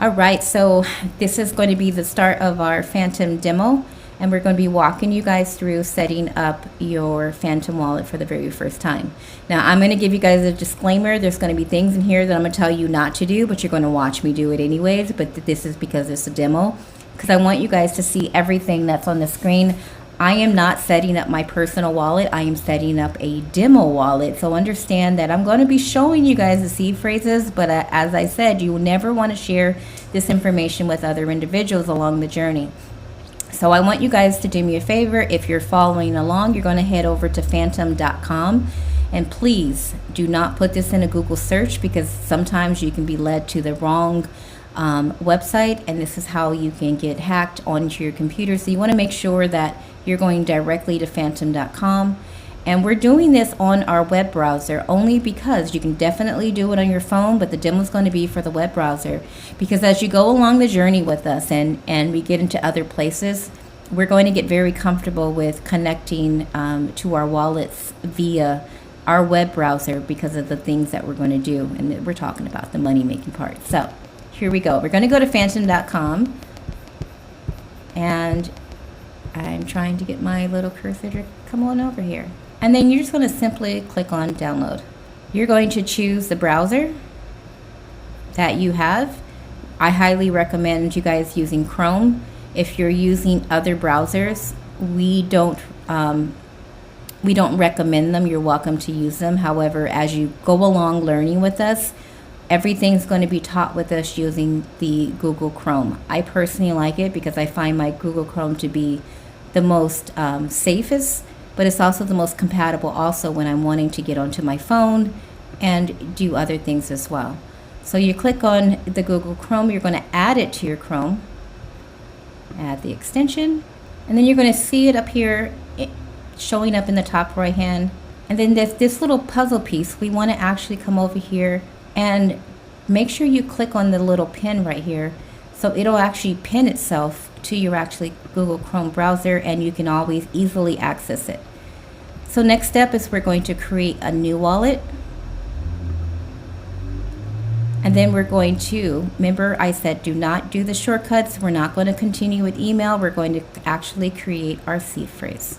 All right, so this is going to be the start of our Phantom demo, and we're going to be walking you guys through setting up your Phantom wallet for the very first time. Now, I'm going to give you guys a disclaimer. There's going to be things in here that I'm going to tell you not to do, but you're going to watch me do it anyways. But this is because it's a demo, because I want you guys to see everything that's on the screen. I am not setting up my personal wallet. I am setting up a demo wallet. So understand that I'm going to be showing you guys the seed phrases, but as I said, you will never want to share this information with other individuals along the journey. So I want you guys to do me a favor. If you're following along, you're going to head over to phantom.com, and please do not put this in a Google search, because sometimes you can be led to the wrong website, and this is how you can get hacked onto your computer. So you want to make sure that you're going directly to phantom.com, and we're doing this on our web browser only because you can definitely do it on your phone, but the demo is going to be for the web browser, because as you go along the journey with us and we get into other places, we're going to get very comfortable with connecting to our wallets via our web browser because of the things that we're going to do, and we're talking about the money making part. So here we go. We're going to go to phantom.com, and I'm trying to get my little cursor to come on over here. And then you're just going to simply click on download. You're going to choose the browser that you have. I highly recommend you guys using Chrome. If you're using other browsers, we don't recommend them. You're welcome to use them. However, as you go along learning with us, everything's going to be taught with us using the Google Chrome. I personally like it because I find my Google Chrome to be the most safest, but it's also the most compatible also when I'm wanting to get onto my phone and do other things as well. So you click on the Google Chrome, you're going to add it to your Chrome, add the extension, and then you're going to see it up here showing up in the top right hand. And then this little puzzle piece, we want to actually come over here and make sure you click on the little pin right here, so it'll actually pin itself to your actually Google Chrome browser, and you can always easily access it. So next step is we're going to create a new wallet, and then we're going to, remember I said do not do the shortcuts. We're not going to continue with email. We're going to actually create our seed phrase.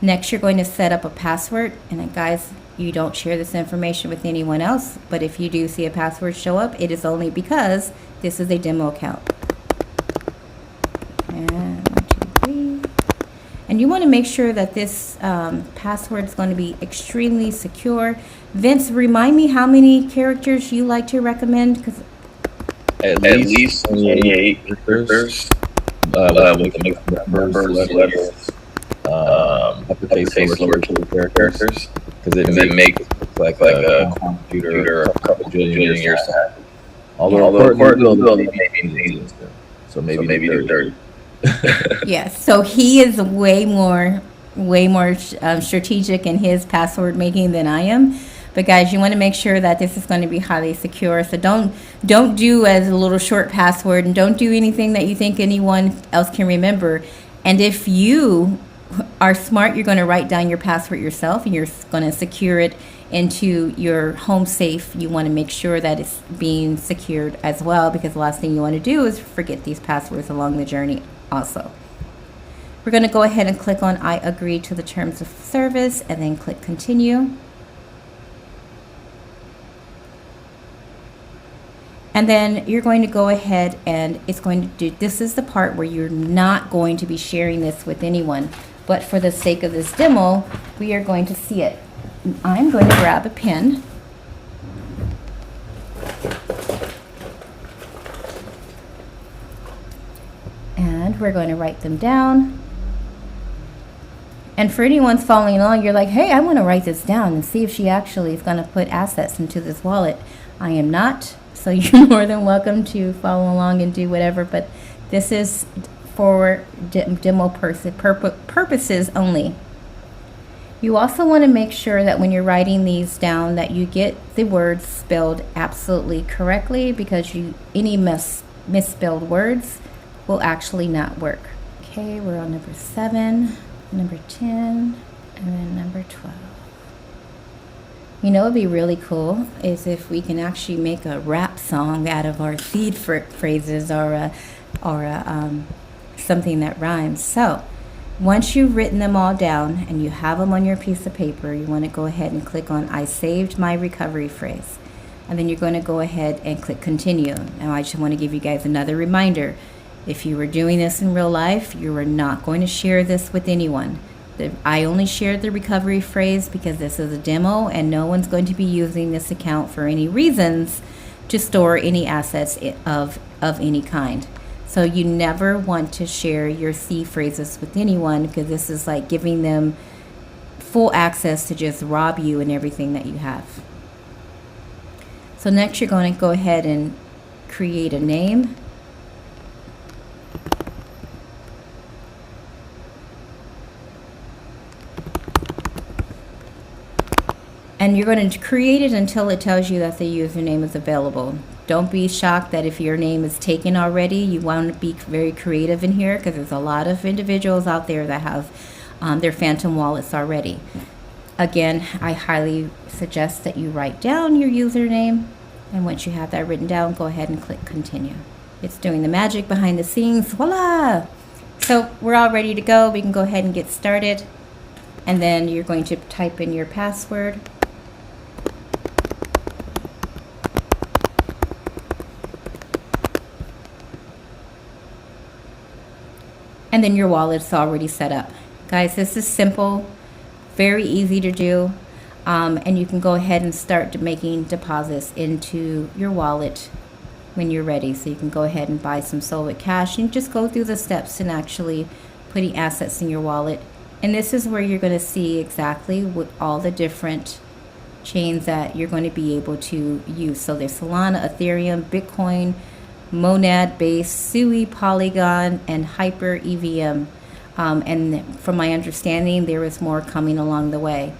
Next, you're going to set up a password, and guys, you don't share this information with anyone else, but if you do see a password show up, it is only because this is a demo account. And 1, 2, 3. And you want to make sure that this password is going to be extremely secure. Vince, remind me how many characters you like to recommend? Cause at least 28 characters. With the numbers, letters, uppercase, lowercase characters. Because it makes it look like a computer a couple jillion years to have. Although maybe so maybe 30. Yes, so he is way more strategic in his password making than I am. But guys, you want to make sure that this is going to be highly secure. So don't do as a little short password, and don't do anything that you think anyone else can remember. And if you are smart, you're going to write down your password yourself, and you're going to secure it into your home safe. You want to make sure that it's being secured as well, because the last thing you want to do is forget these passwords along the journey also. We're going to go ahead and click on I agree to the terms of service, and then click continue. And then you're going to go ahead and it's going to do, this is the part where you're not going to be sharing this with anyone, but for the sake of this demo, we are going to see it. I'm going to grab a pen. And we're going to write them down. And for anyone following along, you're like, hey, I want to write this down and see if she actually is going to put assets into this wallet. I am not. So you're more than welcome to follow along and do whatever, but this is for demo purposes only. You also want to make sure that when you're writing these down that you get the words spelled absolutely correctly, because any misspelled words will actually not work. Okay, we're on number 7, number 10, and then number 12. You know, it'd be really cool is if we can actually make a rap song out of our seed phrases or something that rhymes. So once you've written them all down and you have them on your piece of paper, you want to go ahead and click on I saved my recovery phrase. And then you're going to go ahead and click continue. Now I just want to give you guys another reminder. If you were doing this in real life, you are not going to share this with anyone. I only shared the recovery phrase because this is a demo and no one's going to be using this account for any reasons to store any assets of any kind. So you never want to share your C phrases with anyone because this is like giving them full access to just rob you and everything that you have. So next you're going to go ahead and create a name. And you're going to create it until it tells you that the username is available. Don't be shocked that if your name is taken already, you want to be very creative in here because there's a lot of individuals out there that have their Phantom wallets already. Again, I highly suggest that you write down your username. And once you have that written down, go ahead and click continue. It's doing the magic behind the scenes. Voila! So we're all ready to go. We can go ahead and get started. And then you're going to type in your password. And then your wallet's already set up. Guys, this is simple, very easy to do, and you can go ahead and start making deposits into your wallet when you're ready. So you can go ahead and buy some Solid Cash and just go through the steps in actually putting assets in your wallet. And this is where you're going to see exactly what all the different chains that you're going to be able to use. So there's Solana, Ethereum, Bitcoin, Monad Base, Sui, Polygon, and Hyper EVM. And from my understanding, there is more coming along the way.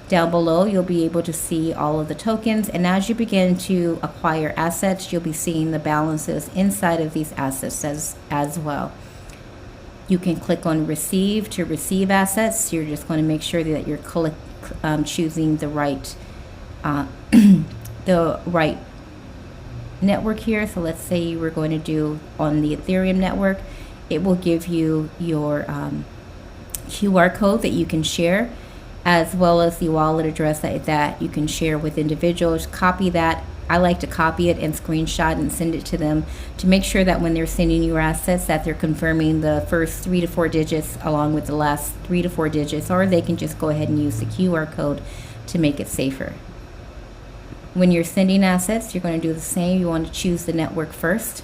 Down below, you'll be able to see all of the tokens. And as you begin to acquire assets, you'll be seeing the balances inside of these assets as well. You can click on receive to receive assets. You're just going to make sure that you're choosing the right network here. So let's say you were going to do on the Ethereum network. It will give you your QR code that you can share, as well as the wallet address that you can share with individuals. Copy that. I like to copy it and screenshot and send it to them to make sure that when they're sending you assets that they're confirming the first 3 to 4 digits along with the last 3 to 4 digits, or they can just go ahead and use the QR code to make it safer. When you're sending assets, you're going to do the same. You want to choose the network first.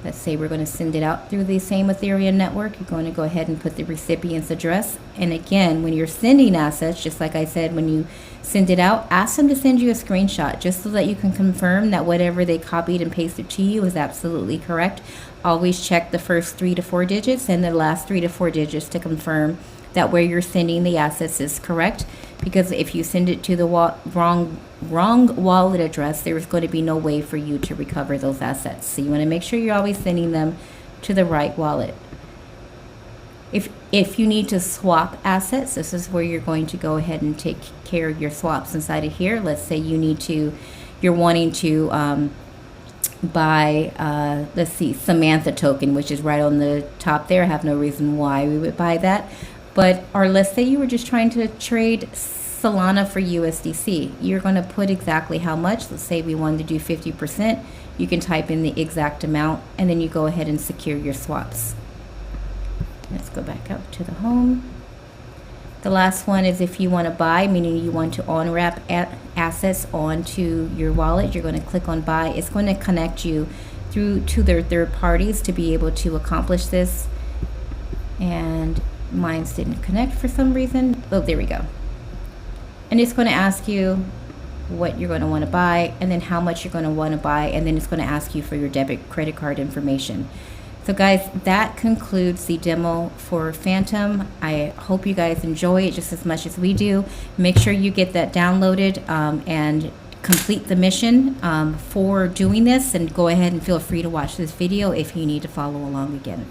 Let's say we're going to send it out through the same Ethereum network. You're going to go ahead and put the recipient's address. And again, when you're sending assets, just like I said, when you send it out, ask them to send you a screenshot just so that you can confirm that whatever they copied and pasted to you is absolutely correct. Always check the first 3 to 4 digits and the last 3 to 4 digits to confirm that where you're sending the assets is correct. Because if you send it to the wrong wallet address, there's going to be no way for you to recover those assets. So you want to make sure you're always sending them to the right wallet. If you need to swap assets, this is where you're going to go ahead and take care of your swaps inside of here. Let's say you're wanting to buy, let's see, Samantha token, which is right on the top there. I have no reason why we would buy that. Or let's say you were just trying to trade Solana for USDC. You're going to put exactly how much. Let's say we wanted to do 50%. You can type in the exact amount, and then you go ahead and secure your swaps. Let's go back up to the home. The last one is if you want to buy, meaning you want to on-ramp assets onto your wallet, you're going to click on buy. It's going to connect you through to their third parties to be able to accomplish this. And mine didn't connect for some reason. Oh, there we go. And it's going to ask you what you're going to want to buy and then how much you're going to want to buy, and then it's going to ask you for your debit credit card information. So guys, that concludes the demo for Phantom. I hope you guys enjoy it just as much as we do. Make sure you get that downloaded and complete the mission for doing this, and go ahead and feel free to watch this video if you need to follow along again.